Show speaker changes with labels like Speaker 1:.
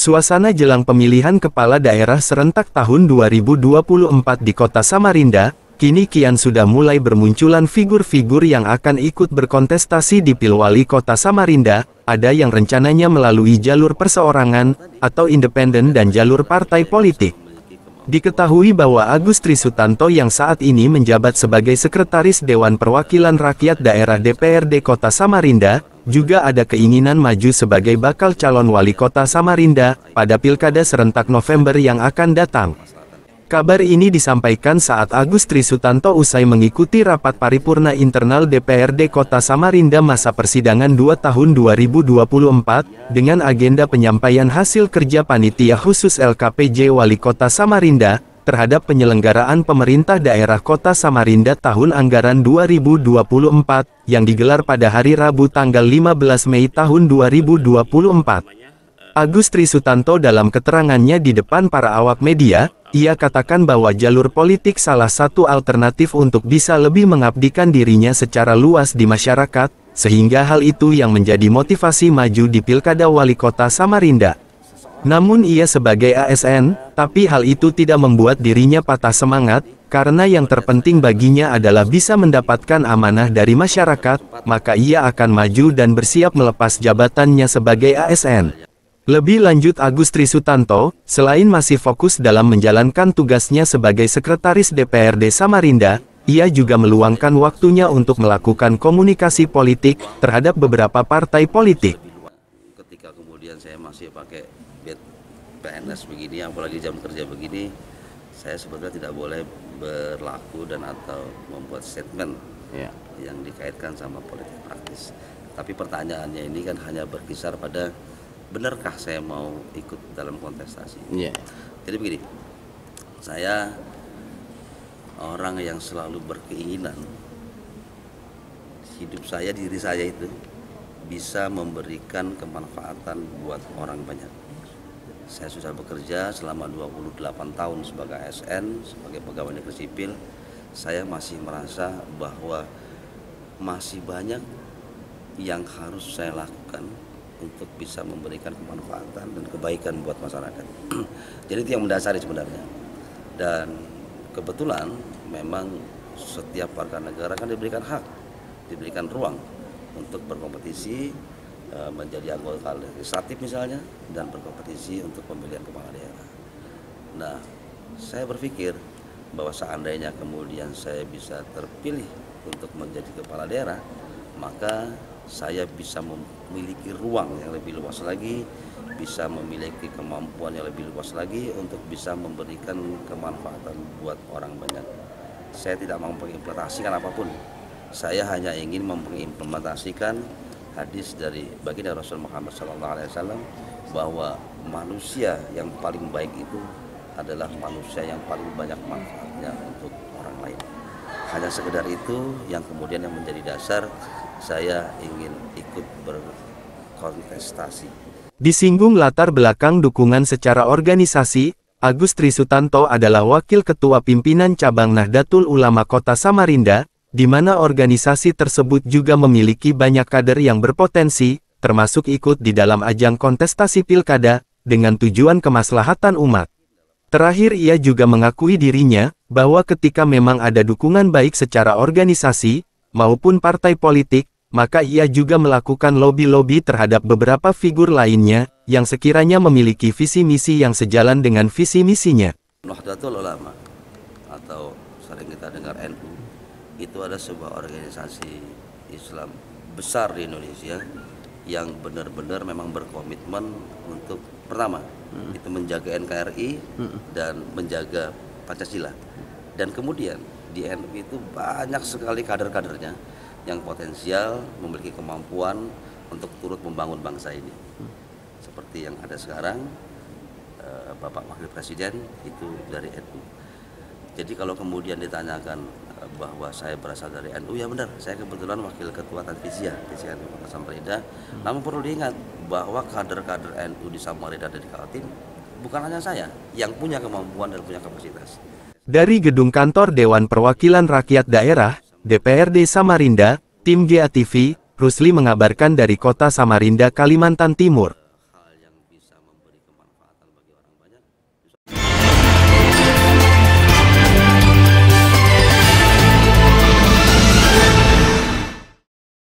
Speaker 1: Suasana jelang pemilihan kepala daerah serentak tahun 2024 di kota Samarinda, kini kian sudah mulai bermunculan figur-figur yang akan ikut berkontestasi di Pilwali Kota Samarinda, ada yang rencananya melalui jalur perseorangan, atau independen dan jalur partai politik. Diketahui bahwa Agus Trisutanto yang saat ini menjabat sebagai Sekretaris Dewan Perwakilan Rakyat Daerah DPRD Kota Samarinda, juga ada keinginan maju sebagai bakal calon wali kota Samarinda, pada Pilkada serentak November yang akan datang. Kabar ini disampaikan saat Agus Trisutanto usai mengikuti rapat paripurna internal DPRD Kota Samarinda masa persidangan 2 tahun 2024, dengan agenda penyampaian hasil kerja Panitia Khusus LKPJ Wali Kota Samarinda, terhadap penyelenggaraan pemerintah daerah Kota Samarinda tahun anggaran 2024, yang digelar pada hari Rabu tanggal 15 Mei tahun 2024. Agus Trisutanto dalam keterangannya di depan para awak media, ia katakan bahwa jalur politik salah satu alternatif untuk bisa lebih mengabdikan dirinya secara luas di masyarakat, sehingga hal itu yang menjadi motivasi maju di Pilkada Wali Kota Samarinda. Namun ia sebagai ASN, tapi hal itu tidak membuat dirinya patah semangat, karena yang terpenting baginya adalah bisa mendapatkan amanah dari masyarakat, maka ia akan maju dan bersiap melepas jabatannya sebagai ASN. Lebih lanjut Agus Trisutanto, selain masih fokus dalam menjalankan tugasnya sebagai Sekretaris DPRD Samarinda, ia juga meluangkan waktunya untuk melakukan komunikasi politik terhadap beberapa partai politik.
Speaker 2: Ketika kemudian saya masih pakai PNS begini, apalagi jam kerja begini, saya sebetulnya tidak boleh berlaku dan atau membuat statement yang dikaitkan sama politik praktis. Tapi pertanyaannya ini kan hanya berkisar pada benarkah saya mau ikut dalam kontestasi. Jadi begini, saya orang yang selalu berkeinginan hidup saya, diri saya itu bisa memberikan kemanfaatan buat orang banyak. Saya sudah bekerja selama 28 tahun sebagai ASN, sebagai pegawai negeri sipil. Saya masih merasa bahwa masih banyak yang harus saya lakukan untuk bisa memberikan kemanfaatan dan kebaikan buat masyarakat. Jadi itu yang mendasari sebenarnya. Dan kebetulan memang setiap warga negara kan diberikan hak, diberikan ruang untuk berkompetisi, menjadi anggota legislatif misalnya, dan berkompetisi untuk pemilihan kepala daerah. Nah, saya berpikir bahwa seandainya kemudian saya bisa terpilih untuk menjadi kepala daerah, maka saya bisa memiliki ruang yang lebih luas lagi, bisa memiliki kemampuan yang lebih luas lagi untuk bisa memberikan kemanfaatan buat orang banyak. Saya tidak mau mengimplementasikan apapun, saya hanya ingin mengimplementasikan hadis dari baginda Rasul Muhammad SAW, bahwa manusia yang paling baik itu adalah manusia yang paling banyak manfaatnya untuk orang lain. Hanya sekedar itu yang kemudian yang menjadi dasar saya ingin ikut berkontestasi.
Speaker 1: Disinggung latar belakang dukungan secara organisasi, Agus Trisutanto adalah Wakil Ketua Pimpinan Cabang Nahdlatul Ulama Kota Samarinda, di mana organisasi tersebut juga memiliki banyak kader yang berpotensi, termasuk ikut di dalam ajang kontestasi pilkada, dengan tujuan kemaslahatan umat. Terakhir ia juga mengakui dirinya, bahwa ketika memang ada dukungan baik secara organisasi, maupun partai politik, maka ia juga melakukan lobby-lobby terhadap beberapa figur lainnya, yang sekiranya memiliki visi misi yang sejalan dengan visi misinya.
Speaker 2: Nahdlatul Ulama, atau sering kita dengar NU, itu ada sebuah organisasi Islam besar di Indonesia yang benar-benar memang berkomitmen untuk pertama itu menjaga NKRI dan menjaga Pancasila. Dan kemudian di NU itu banyak sekali kader-kadernya yang potensial, memiliki kemampuan untuk turut membangun bangsa ini. Seperti yang ada sekarang, Bapak Wakil Presiden itu dari NU. Jadi kalau kemudian ditanyakan bahwa saya berasal dari NU, ya benar, saya kebetulan Wakil Ketua Tanfiziyah di Kota Samarinda. Namun perlu diingat bahwa kader-kader NU di Samarinda dan di Kaltim bukan hanya saya yang punya kemampuan dan punya kapasitas.
Speaker 1: Dari gedung kantor Dewan Perwakilan Rakyat Daerah, DPRD Samarinda, tim GATV, Rusli mengabarkan dari Kota Samarinda, Kalimantan Timur.